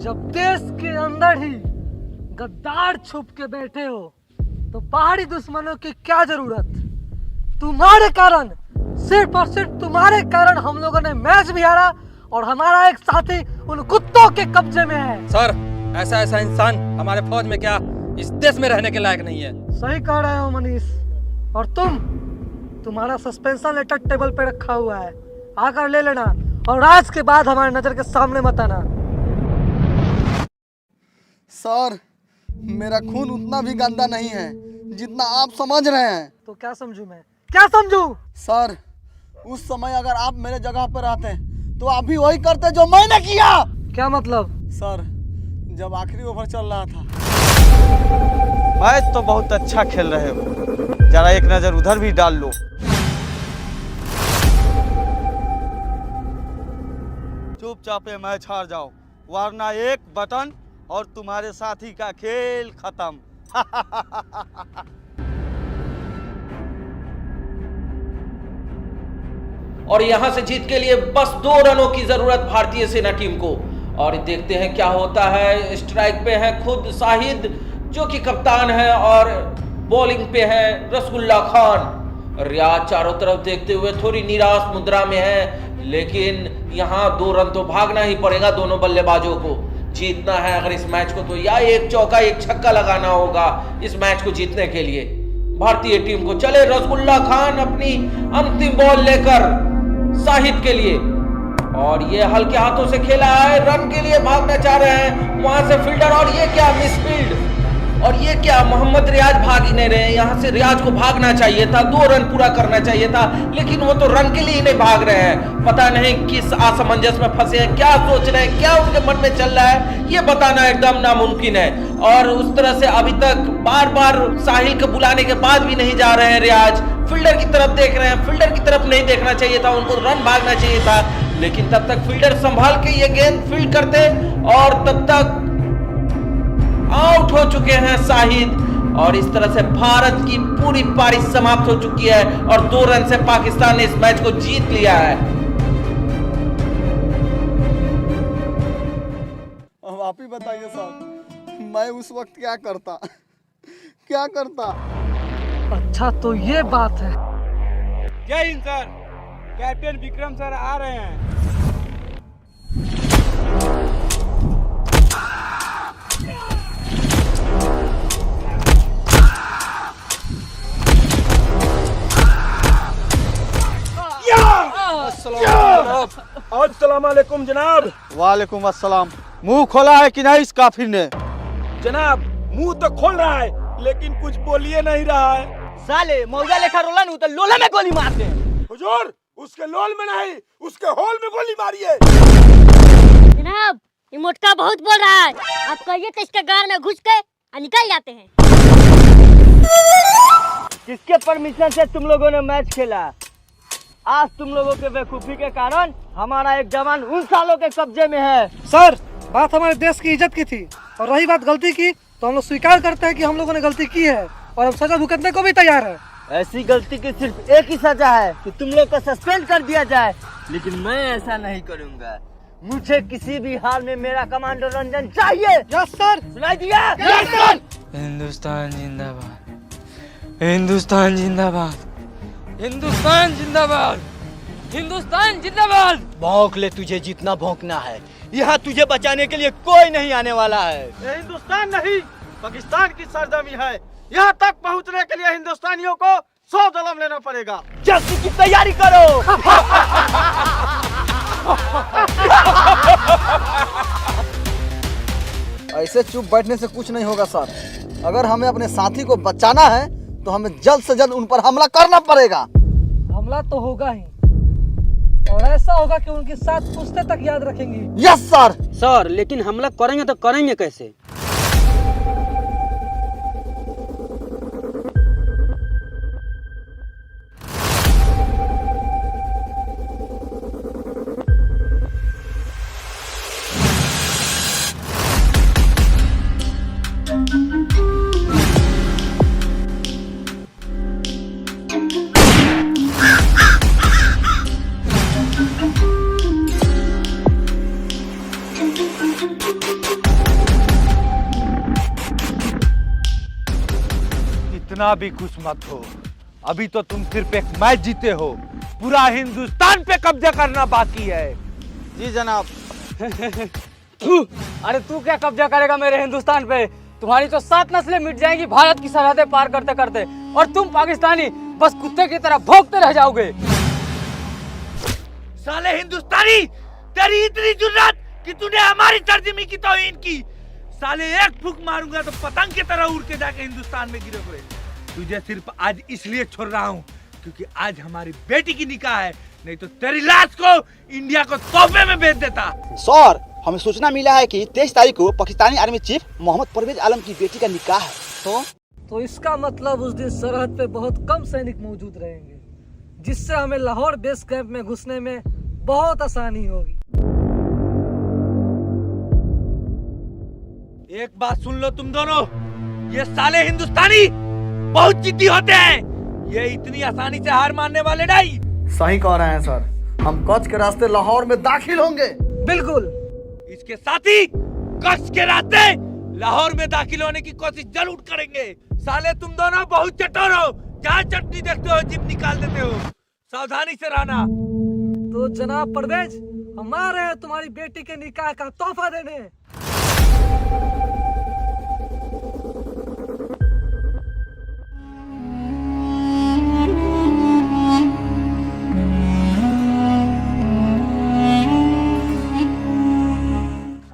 जब देश के अंदर ही गद्दार छुप के बैठे हो तो बाहरी दुश्मनों की क्या जरूरत। तुम्हारे कारण, सिर्फ और सिर्फ तुम्हारे कारण हम लोगों ने मैच भी हारा और हमारा एक साथी उन कुत्तों के कब्जे में है। सर, ऐसा इंसान हमारे फौज में क्या इस देश में रहने के लायक नहीं है। सही कह रहे हो मनीष। और तुम्हारा सस्पेंशन लेटर टेबल पे रखा हुआ है, आकर ले लेना और आज के बाद हमारे नजर के सामने मत आना। सर, मेरा खून उतना भी गंदा नहीं है जितना आप समझ रहे हैं। तो क्या समझूं मैं, क्या समझूं? सर, उस समय अगर आप मेरे जगह पर रहते तो आप भी वही करते जो मैंने किया। क्या मतलब? सर, जब आखिरी ओवर चल रहा था। मैच तो बहुत अच्छा खेल रहे हो, जरा एक नजर उधर भी डाल लो। चुपचाप ये मैच हार जाओ, वरना एक बटन और तुम्हारे साथी का खेल खत्म। और यहां से जीत के लिए बस 2 रनों की जरूरत भारतीय सेना टीम को। और देखते हैं क्या होता है। स्ट्राइक पे है खुद शाहिद जो कि कप्तान है और बॉलिंग पे है रसगुल्ला खान। रियाज चारों तरफ देखते हुए थोड़ी निराश मुद्रा में है, लेकिन यहां 2 रन तो भागना ही पड़ेगा दोनों बल्लेबाजों को। जीतना है अगर इस मैच को तो या एक चौका एक छक्का लगाना होगा इस मैच को जीतने के लिए भारतीय टीम को। चले रसगुल्ला खान अपनी अंतिम बॉल लेकर शाहिद के लिए, और ये हल्के हाथों से खेला है, रन के लिए भागना चाह रहे हैं वहां से फील्डर। और ये क्या मिसफील्ड, और ये क्या मोहम्मद रियाज भाग ही नहीं रहे। यहां से रियाज को भागना चाहिए था, 2 रन पूरा करना चाहिए था, लेकिन वो तो रन के लिए ही नहीं भाग रहे हैं। पता नहीं किस असमंजस में फंसे हैं, क्या सोच रहे हैं, क्या उनके मन में चल रहा है, ये बताना एकदम नामुमकिन है। और उस तरह से अभी तक बार बार साहिल के बुलाने के बाद भी नहीं जा रहे हैं रियाज, फील्डर की तरफ देख रहे हैं। फील्डर की तरफ नहीं देखना चाहिए था, उनको रन भागना चाहिए था, लेकिन तब तक फील्डर संभाल के ये गेंद फील्ड करते और तब तक आउट हो चुके हैं शाहिद। और इस तरह से भारत की पूरी पारी समाप्त हो चुकी है और 2 रन से पाकिस्तान ने इस मैच को जीत लिया है। अब आप ही बताइए सर, मैं उस वक्त क्या करता, क्या करता। अच्छा तो ये बात है। जय हिंद सर, कैप्टन विक्रम सर आ रहे हैं। अस्सलामुअलैकुम जनाब। वालेकुम अस्सलाम। मुंह खोला है कि नहीं इस काफिर ने? जनाब, मुंह तो खोल रहा है लेकिन कुछ बोलिए नहीं रहा है। साले मौजा लेखा रोला नु तो लोला में गोली मारते हैं। हुजूर, उसके लोल में नहीं उसके होल में गोली मारिए। जनाब, ये मोटका बहुत बोल रहा है, आप कहिए तो इसके गार में घुस के निकल जाते हैं। किसके परमिशन से तुम लोगों ने मैच खेला? आज तुम लोगों के बेवकूफी के कारण हमारा एक जवान उन सालों के कब्जे में है। सर, बात हमारे देश की इज्जत की थी और रही बात गलती की तो हम लोग स्वीकार करते हैं कि हम लोगों ने गलती की है और अब सजा भुगतने को भी तैयार है। ऐसी गलती की सिर्फ एक ही सजा है कि तुम लोग को सस्पेंड कर दिया जाए, लेकिन मैं ऐसा नहीं करूंगा। मुझे किसी भी हाल में मेरा कमांडर रंजन चाहिए। Yes sir. सुनाई दिया? Yes sir. हिंदुस्तान जिंदाबाद, हिंदुस्तान जिंदाबाद, हिंदुस्तान जिंदाबाद, हिंदुस्तान जिंदाबाद। भौंक ले, तुझे जितना भौंकना है। यहाँ तुझे बचाने के लिए कोई नहीं आने वाला है। ये हिंदुस्तान नहीं पाकिस्तान की सरजमी है। यहाँ तक पहुँचने के लिए हिंदुस्तानियों को 100 जन्म लेना पड़ेगा। जल्दी की तैयारी करो। ऐसे चुप बैठने से कुछ नहीं होगा सर। अगर हमें अपने साथी को बचाना है तो हमें जल्द से जल्द उन पर हमला करना पड़ेगा। हमला तो होगा ही और ऐसा होगा कि उनकी साथ पुश्ते तक याद रखेंगी। Yes sir. सर, लेकिन हमला करेंगे तो करेंगे कैसे? Thank you. इतना भी खुश मत हो। अभी तो तुम सिर्फ एक मैच जीते हो, पूरा हिंदुस्तान पे कब्जा करना बाकी है। जी जनाब। अरे तू क्या कब्जा करेगा मेरे हिंदुस्तान पे? तुम्हारी तो 7 नस्लें मिट जाएंगी भारत की सरहदें पार करते करते, और तुम पाकिस्तानी बस कुत्ते की तरह भौंकते रह जाओगे। साले हिंदुस्तानी, तेरी इतनी जुर्रत कि तूने हमारी सरजमी की तौहीन की। साले एक फूंक मारूंगा तो पतंग की तरह उड़ के जाके हिंदुस्तान में गिरोगे। तुझे सिर्फ आज इसलिए छोड़ रहा हूँ क्योंकि आज हमारी बेटी की निकाह है, नहीं तो तेरी लाश को इंडिया को तोहफे में भेज देता। सर, हमें सूचना मिला है कि 23 तारीख को पाकिस्तानी आर्मी चीफ मोहम्मद परवेज आलम की बेटी का निकाह है। तो इसका मतलब उस दिन सरहद पे बहुत कम सैनिक मौजूद रहेंगे, जिससे हमें लाहौर बेस कैंप में घुसने में बहुत आसानी होगी। एक बात सुन लो तुम दोनों, ये साले हिंदुस्तानी बहुत जिद्दी होते हैं। ये इतनी आसानी से हार मानने वाले नहीं। सही कह रहे हैं सर, हम कच्छ के रास्ते लाहौर में दाखिल होंगे। बिल्कुल। इसके साथ ही कच्छ के रास्ते लाहौर में दाखिल होने की कोशिश जरूर करेंगे। साले तुम दोनों बहुत चटोर हो, जहाँ चटनी देखते हो जिप निकाल देते हो। सावधानी से रहना। तो जनाब परवेज, हम आ रहे हैं तुम्हारी बेटी के निकाह का तोहफा देने।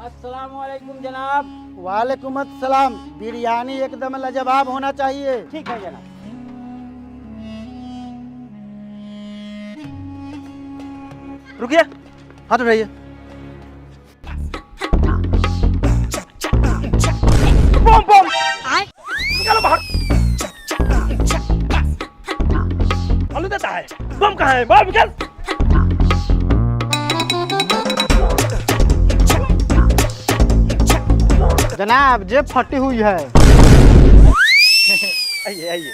अस्सलामुअलैकुम जनाब। वालेकुम अस्सलाम। बिरयानी एकदम लाजवाब होना चाहिए। ठीक है जनाब। रुकिए, हाथ उठाइए। बम बम, निकालो बाहर। आलू देता है, बम कहाँ है? बाहर निकाल। जनाब, जेब फटी हुई है। आइए आइए।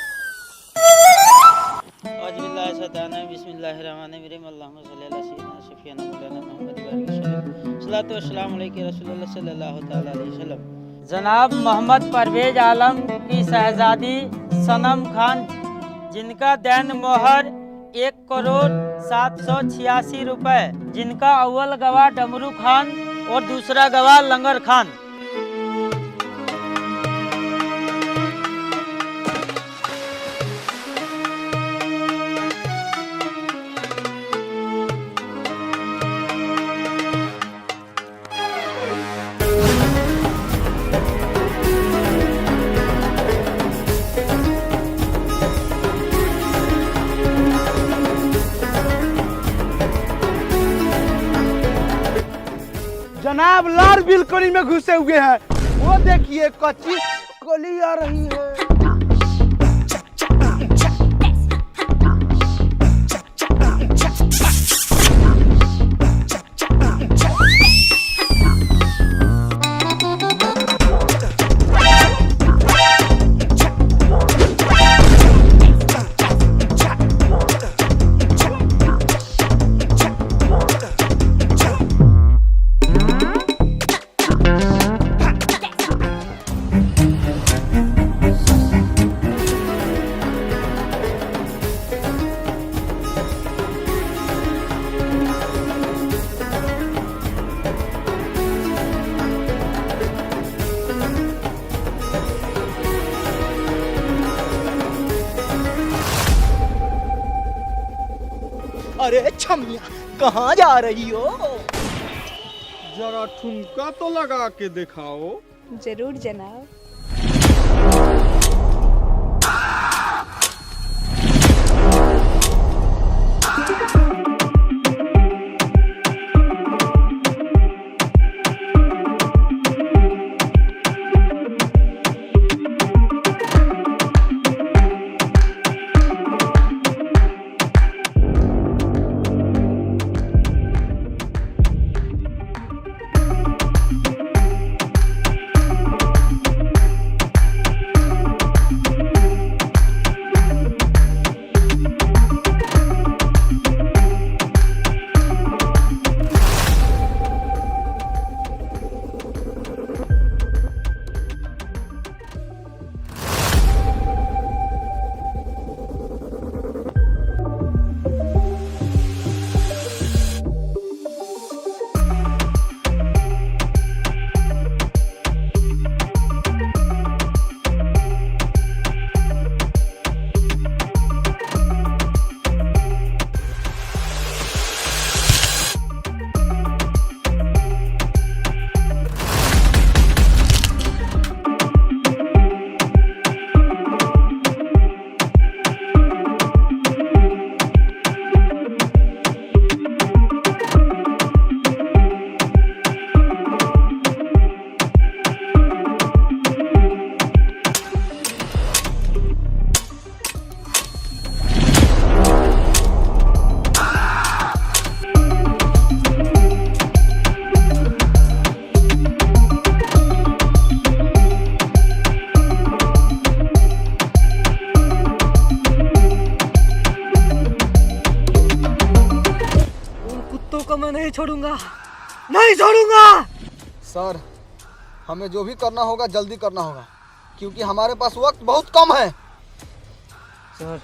जनाब मोहम्मद परवेज आलम की शहजादी सनम खान, जिनका दैन मोहर 1,07,86 रुपए, जिनका अव्वल गवाह डमरू खान और दूसरा गवाह लंगर खान। जनाब, लाल बिलकोनी में घुसे हुए हैं। वो देखिए, कच्ची गोली आ रही है। अरे छमिया, कहाँ जा रही हो? जरा ठुमका तो लगा के दिखाओ। जरूर जनाब। छोड़ूंगा, नहीं छोड़ूंगा। सर हमें जो भी करना होगा जल्दी करना होगा, क्योंकि हमारे पास वक्त बहुत कम है। सर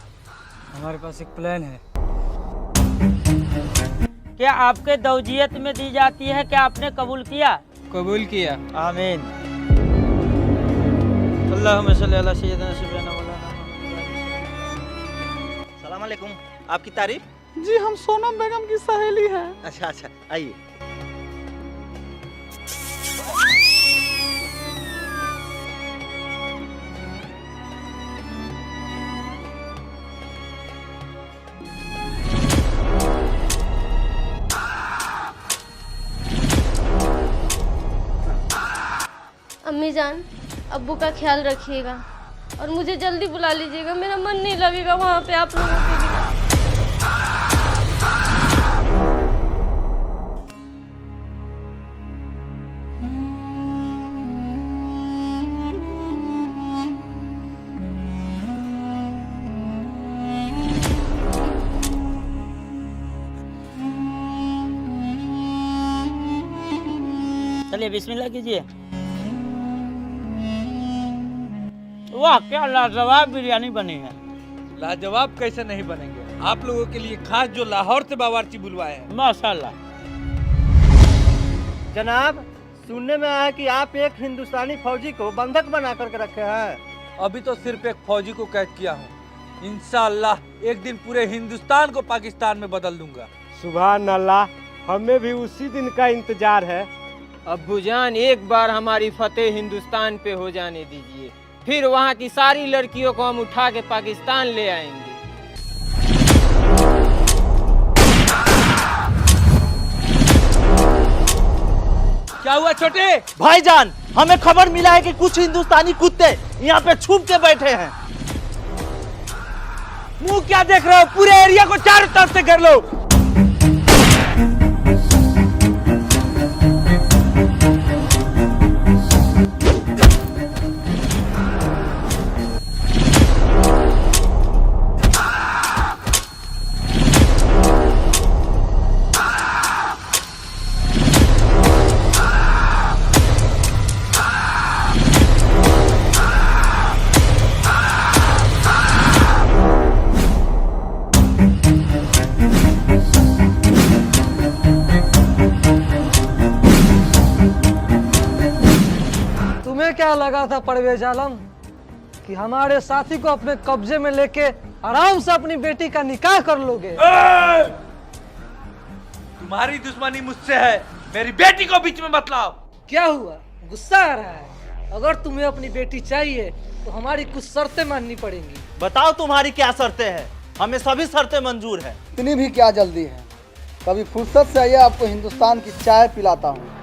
हमारे पास एक प्लान है। क्या आपके दौजियत में दी जाती है? क्या आपने कबूल किया? कबूल किया। आमीन। सलाम अलैकुम। आपकी तारीफ? जी हम सोनम बेगम की सहेली हैं। अच्छा अच्छा, आइए। अम्मी जान, अब्बू का ख्याल रखिएगा और मुझे जल्दी बुला लीजिएगा, मेरा मन नहीं लगेगा वहाँ पे आप लोगों के बिना। चलिए बिस्मिल्लाह कीजिए। वाह क्या लाजवाब बिरयानी बनी है। लाजवाब कैसे नहीं बनेंगे, आप लोगों के लिए खास जो लाहौर से बावर्ची बुलवाए हैं। माशाल्लाह। जनाब, सुनने में आया कि आप एक हिंदुस्तानी फौजी को बंधक बना करके रखे हैं। अभी तो सिर्फ एक फौजी को कैद किया हूँ, इंशाअल्लाह एक दिन पूरे हिंदुस्तान को पाकिस्तान में बदल दूंगा। सुभान अल्लाह, हमें भी उसी दिन का इंतजार है। अब्बूजान, एक बार हमारी फतेह हिंदुस्तान पे हो जाने दीजिए, फिर वहाँ की सारी लड़कियों को हम उठा के पाकिस्तान ले आएंगे। क्या हुआ छोटे? भाईजान, हमें खबर मिला है कि कुछ हिंदुस्तानी कुत्ते यहाँ पे छुप के बैठे हैं। मुंह क्या देख रहे हो, पूरे एरिया को चारों तरफ से घेर लो। क्या लगा था परवेज आलम कि हमारे साथी को अपने कब्जे में लेके आराम से अपनी बेटी का निकाह कर लोगे? तुम्हारी दुश्मनी मुझसे है, मेरी बेटी को बीच में मत लाओ। क्या हुआ, गुस्सा आ रहा है? अगर तुम्हें अपनी बेटी चाहिए तो हमारी कुछ शर्तें माननी पड़ेंगी। बताओ तुम्हारी क्या शर्तें हैं? हमें सभी शर्तें मंजूर है। इतनी भी क्या जल्दी है, कभी फुर्सत से आइए, आपको हिंदुस्तान की चाय पिलाता हूँ।